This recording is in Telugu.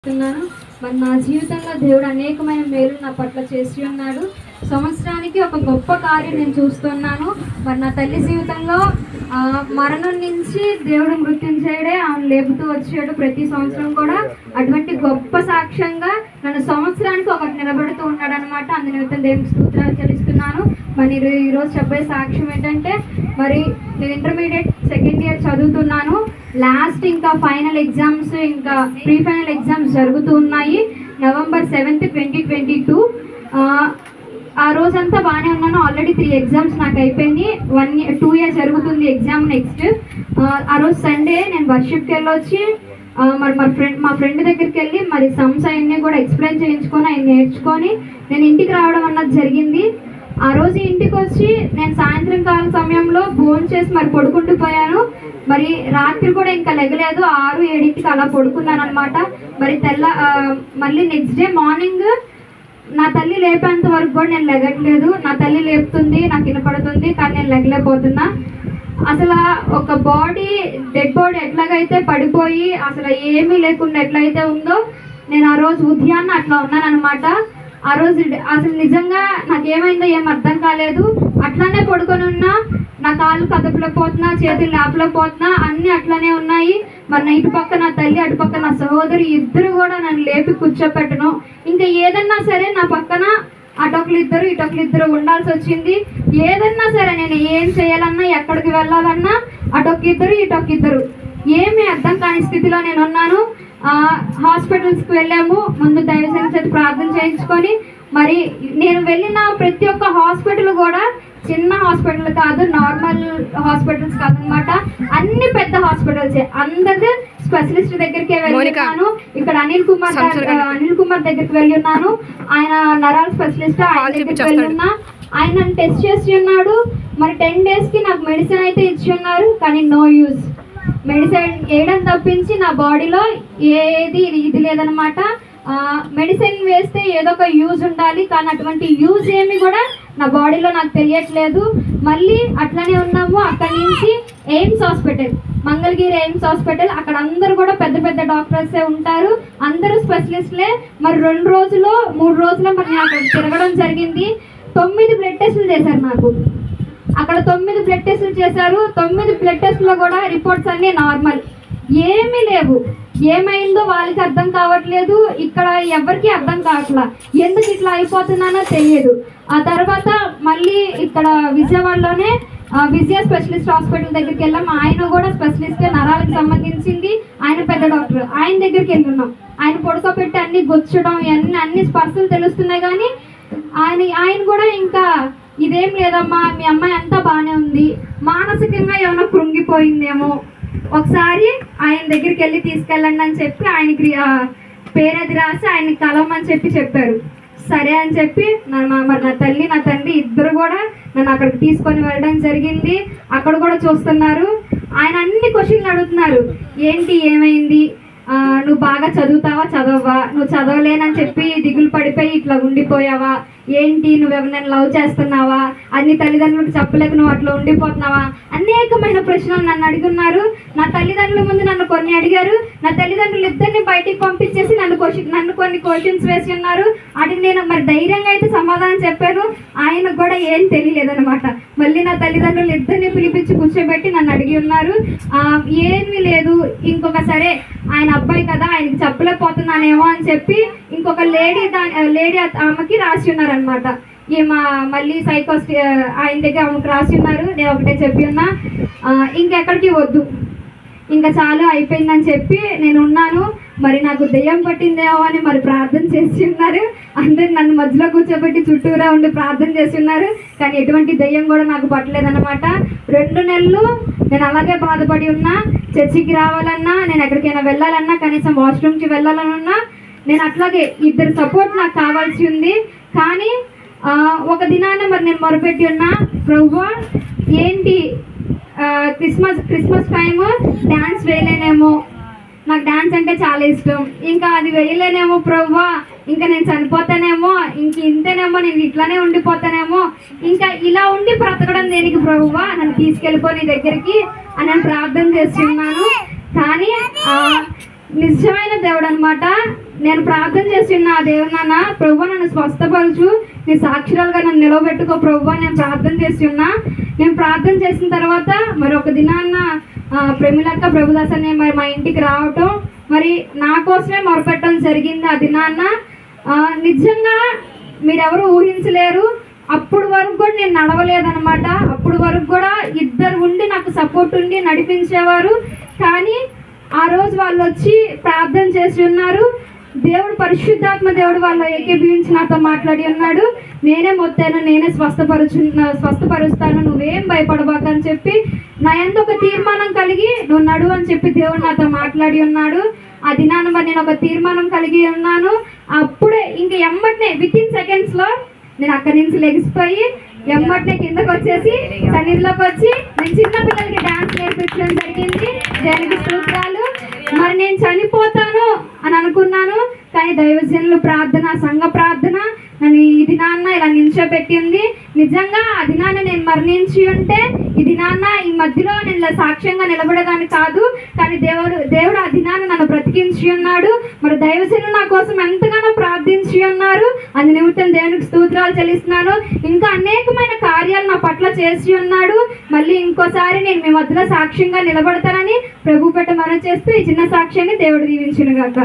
చెప్తున్నాను. మరి నా జీవితంలో దేవుడు అనేకమైన మేలు నా పట్ల చేసి ఉన్నాడు. సంవత్సరానికి ఒక గొప్ప కార్యం నేను చూస్తున్నాను. మరి నా తల్లి జీవితంలో మరణం నుంచి దేవుడు మృత్యుంజయుడే ఆమెను లేపుతూ వచ్చాడు. ప్రతి సంవత్సరం కూడా అటువంటి గొప్ప సాక్ష్యంగా నన్ను సంవత్సరానికి ఒకటి నిలబెడుతూ ఉన్నాడు అనమాట. అందు నిమిత్తం దేవునికి స్తోత్రాలు చెల్లిస్తున్నాను. మరి ఈరోజు చెప్పే సాక్ష్యం ఏంటంటే, మరి నేను ఇంటర్మీడియట్ సెకండ్ ఇయర్ చదువుతున్నాను. లాస్ట్ ఇంకా ఫైనల్ ఎగ్జామ్స్, ఇంకా ప్రీ ఫైనల్ ఎగ్జామ్స్ జరుగుతూ ఉన్నాయి. November 7th, 2022. ఆ రోజంతా బాగానే ఉన్నాను. ఆల్రెడీ 3 ఎగ్జామ్స్ నాకు అయిపోయింది. 2 years జరుగుతుంది ఎగ్జామ్ నెక్స్ట్. ఆ రోజు సండే నేను వర్షిప్కి వెళ్ళొచ్చి మరి మా ఫ్రెండ్ దగ్గరికి వెళ్ళి మరి సమ్స్ అవన్నీ కూడా ఎక్స్ప్లెయిన్ చేయించుకొని ఆయన నేర్చుకొని నేను ఇంటికి రావడం అన్నది జరిగింది. ఆ రోజు ఇంటికి వచ్చి నేను సాయంత్రం కాల సమయంలో భోజనం చేసి మరి పడుకుంటూ మరి రాత్రి కూడా ఇంకా లెగలేదు. 6-7 అలా పడుకున్నాను అనమాట. మరి మళ్ళీ నెక్స్ట్ డే మార్నింగ్ నా తల్లి లేపేంత వరకు కూడా నేను లెగట్లేదు. నా తల్లి లేపుతుంది, నాకు వినపడుతుంది, కానీ నేను లెగలేకపోతున్నా. అసలు ఒక డెడ్ బాడీ ఎట్లాగైతే పడిపోయి అసలు ఏమీ లేకుండా ఎట్లయితే ఉందో నేను ఆ రోజు ఉదయాన్నే అట్లా ఉన్నాను అనమాట. ఆ రోజు అసలు నిజంగా నాకేమైందో ఏం అర్థం కాలేదు. అట్లానే పడుకొని ఉన్నా, నా కాళ్ళు కదపలేకపోతున్నా, చేతులు లేపలేకపోతున్నా, అన్నీ అట్లానే ఉన్నాయి. మరి ఇటు పక్క నా తల్లి, అటు పక్క నా సహోదరి ఇద్దరు కూడా నన్ను లేపి కూర్చోపెట్టను. ఇంకా ఏదన్నా సరే నా పక్కన ఇటొకరిద్దరు ఉండాల్సి వచ్చింది. ఏదన్నా సరే నేను ఏం చేయాలన్నా, ఎక్కడికి వెళ్ళాలన్నా ఇటొకిద్దరు ఏమీ అర్థం కాని స్థితిలో నేను ఉన్నాను. హాస్పిటల్స్కి వెళ్ళాము. ముందు దైవజన చేత ప్రార్థన చేయించుకొని మరి నేను వెళ్ళిన ప్రతి ఒక్క హాస్పిటల్ కూడా చిన్న హాస్పిటల్ కాదు, నార్మల్ హాస్పిటల్స్ కాదనమాట. అన్ని పెద్ద హాస్పిటల్సే. అందరు స్పెషలిస్ట్ దగ్గరికి వెళ్ళాను. ఇక్కడ అనిల్ కుమార్ దగ్గరికి వెళ్ళి ఉన్నాను. ఆయన నరాల స్పెషలిస్ట్. ఆయన దగ్గరికి వెళ్ళి ఉన్నా. ఆయన నన్ను టెస్ట్ చేసి ఉన్నాడు. మరి 10 daysకి నాకు మెడిసిన్ అయితే ఇచ్చి ఉన్నారు, కానీ నో యూజ్. మెడిసిన్ వేయడం తప్పించి నా బాడీలో ఏది ఇది లేదనమాట. మెడిసిన్ వేస్తే ఏదో ఒక యూజ్ ఉండాలి, కానీ అటువంటి యూజ్ ఏమి కూడా నా బాడీలో నాకు తెలియట్లేదు. మళ్ళీ అట్లనే ఉన్నాము. అక్కడి నుంచి AIIMS hospital, Mangalagiri AIIMS hospital, అక్కడ అందరూ కూడా పెద్ద పెద్ద డాక్టర్సే ఉంటారు, అందరూ స్పెషలిస్ట్లే. మరి 2 రోజులు 3 రోజులు మరి నేను అక్కడ తిరగడం జరిగింది. 9 బ్లడ్ టెస్టులు చేశారు నాకు. అక్కడ 9 బ్లడ్ టెస్టులు చేశారు. 9 బ్లడ్ టెస్టులో కూడా రిపోర్ట్స్ అన్నీ నార్మల్, ఏమీ లేవు. ఏమైందో వాళ్ళకి అర్థం కావట్లేదు, ఇక్కడ ఎవరికి అర్థం కావట్లా. ఎందుకు ఇట్లా అయిపోతున్నానో తెలియదు. ఆ తర్వాత మళ్ళీ ఇక్కడ విజయవాడలోనే విజయ స్పెషలిస్ట్ హాస్పిటల్ దగ్గరికి వెళ్ళాం. ఆయన కూడా స్పెషలిస్టే, నరాలకు సంబంధించింది. ఆయన పెద్ద డాక్టర్. ఆయన దగ్గరికి వెళ్ళున్నాం. ఆయన పడుకోబెట్టి అన్ని గుచ్చడం అన్ని స్పర్శలు తెలుస్తున్నాయి, కానీ ఆయన కూడా ఇంకా ఇదేం లేదమ్మా, మీ అమ్మాయి అంతా బాగానే ఉంది, మానసికంగా ఏమైనా కృంగిపోయిందేమో, ఒకసారి ఆయన దగ్గరికి వెళ్ళి తీసుకెళ్ళండి అని చెప్పి ఆయనకి పేరు అది రాసి ఆయనకి కలవమని చెప్పారు. సరే అని చెప్పి మరి నా తల్లి నా తండ్రి ఇద్దరు కూడా నన్ను అక్కడికి తీసుకొని వెళ్ళడం జరిగింది. అక్కడ కూడా చూస్తున్నారు. ఆయన అన్ని క్వశ్చన్లు అడుగుతున్నారు. ఏంటి, ఏమైంది, నువ్వు బాగా చదవవా, నువ్వు చదవలేనని చెప్పి దిగులు పడిపోయి ఇట్లా ఉండిపోయావా, ఏంటి, నువ్వెవరైనా లవ్ చేస్తున్నావా, అన్ని తల్లిదండ్రులకు చెప్పలేక నువ్వు అట్లా ఉండిపోతున్నావా, అనేకమైన ప్రశ్నలు నన్ను అడుగున్నారు. నా తల్లిదండ్రుల ముందు నన్ను కొన్ని అడిగారు. నా తల్లిదండ్రులు ఇద్దరిని బయటికి పంపించేసి నన్ను కొన్ని క్వశ్చన్స్ వేసి ఉన్నారు. వాటికి నేను మరి ధైర్యంగా అయితే సమాధానం చెప్పాను. ఆయనకు కూడా ఏం తెలియలేదనమాట. మళ్ళీ నా తల్లిదండ్రులు ఇద్దరిని పిలిపించి కూర్చోబెట్టి నన్ను అడిగి ఉన్నారు. ఏమీ లేదు, ఇంకొక సరే ఆయన అబ్బాయి కదా, ఆయనకి చెప్పలేకపోతున్నానేమో అని చెప్పి ఇంకొక లేడీ ఆమెకి రాసి ఉన్నారనమాట. మళ్ళీ ఆయన దగ్గర ఆమెకు రాసి ఉన్నారు. నేను ఒకటే చెప్పి ఉన్నా, ఇంకెక్కడికి వద్దు, ఇంకా చాలు అయిపోయిందని చెప్పి నేను ఉన్నాను. మరి నాకు దెయ్యం పట్టిందేమో అని మరి ప్రార్థన చేసి ఉన్నారు. అందరు నన్ను మధ్యలో కూర్చోబెట్టి చుట్టూరా ఉండి ప్రార్థన చేసి ఉన్నారు, కానీ ఎటువంటి దెయ్యం కూడా నాకు పట్టలేదన్నమాట. 2 నెలలు నేను అలాగే బాధపడి ఉన్నా. చర్చికి రావాలన్నా, నేను ఎక్కడికైనా వెళ్ళాలన్నా, కనీసం వాష్రూమ్కి వెళ్ళాలన్నా నేను అట్లాగే ఇద్దరు సపోర్ట్ నాకు కావాల్సి ఉంది. కానీ ఒక దినాన మరి నేను మొరపెట్టి ఉన్నా, ప్రభువా ఏంటి క్రిస్మస్ టైము డ్యాన్స్ వేయలేనేమో, నాకు డ్యాన్స్ అంటే చాలా ఇష్టం, ఇంకా అది వేయలేనేమో ప్రభువా, ఇంకా నేను చనిపోతానేమో, ఇంతేనేమో, నేను ఇట్లానే ఉండిపోతానేమో, ఇంకా ఇలా ఉండి బ్రతకడం దేనికి ప్రభువా, నన్ను తీసుకెళ్ళిపో నీ దగ్గరికి అని నేను ప్రార్థన చేస్తున్నాను. కానీ నిజమైన దేవుడు అనమాట. నేను ప్రార్థన చేస్తున్న ఆ దేవుడు నాన్న ప్రభు నన్ను స్వస్థపరచు, నీ సాక్షురాలుగా నన్ను నిలబెట్టుకో ప్రభు నేను ప్రార్థన చేసి ఉన్నా. నేను ప్రార్థన చేసిన తర్వాత మరి ఒక దినాన్న ప్రమిళక్క ప్రభుదాస్ అనే మరి మా ఇంటికి రావటం, మరి నా కోసమే మొరపెట్టడం జరిగింది. ఆ దినాన్న నిజంగా మీరెవరు ఊహించలేరు. అప్పుడు వరకు కూడా నేను నడవలేదనమాట. అప్పుడు వరకు కూడా ఇద్దరు ఉండి నాకు సపోర్ట్ ఉండి నడిపించేవారు. కానీ ఆ రోజు వాళ్ళు వచ్చి ప్రార్థన చేసి ఉన్నారు. దేవుడు పరిశుద్ధాత్మ దేవుడు వాళ్ళు ఏకీభవించి నాతో మాట్లాడి ఉన్నాడు. నేనే మొత్తాను, నేనే స్వస్థపరుస్తాను, నువ్వేం భయపడబాక అని చెప్పి నా ఎంత ఒక తీర్మానం కలిగి నువ్వు నడు అని చెప్పి దేవుడు నాతో మాట్లాడి ఉన్నాడు. ఆ దినాన మరి నేను ఒక తీర్మానం కలిగి ఉన్నాను. అప్పుడే ఇంక ఎమ్మటనే వితిన్ సెకండ్స్లో నేను అక్కడి నుంచి లెగిసిపోయి ఎమ్మటనే కిందకు వచ్చేసి సన్నిధిలోకి వచ్చి నేను చిన్న పిల్లలకి డాన్స్ నేర్పించడం జరిగింది. దానికి స్తోత్రాలు. మరి నేను చనిపోతాను అని అనుకున్నాను, కానీ దైవజనులు ప్రార్థన, సంఘ ప్రార్థన నన్ను ఈ దినాన్న ఇలా నిల్చోబెట్టి ఉంది. నిజంగా ఆ దినాన్న నేను మరణించి ఉంటే ఈ దినాన్న ఈ మధ్యలో నేను ఇలా సాక్ష్యంగా నిలబడేదాన్ని కాదు. కానీ దేవుడు ఆ దినాన్ని నన్ను బ్రతికించి ఉన్నాడు. మరి దైవజనులు నా కోసం ఎంతగానో ప్రార్థించి ఉన్నారు. అందు నిమిత్తం దేవునికి స్తోత్రాలు చెల్లిస్తున్నాను. ఇంకా అనేకమైన కార్యాలు నా పట్ల చేసి ఉన్నాడు. మళ్ళీ ఇంకోసారి నేను మీ మధ్యలో సాక్ష్యంగా నిలబడతానని ప్రభు పెట్ట మనం చేస్తూ ఈ చిన్న సాక్ష్యాన్ని దేవుడు దీవించును గాక.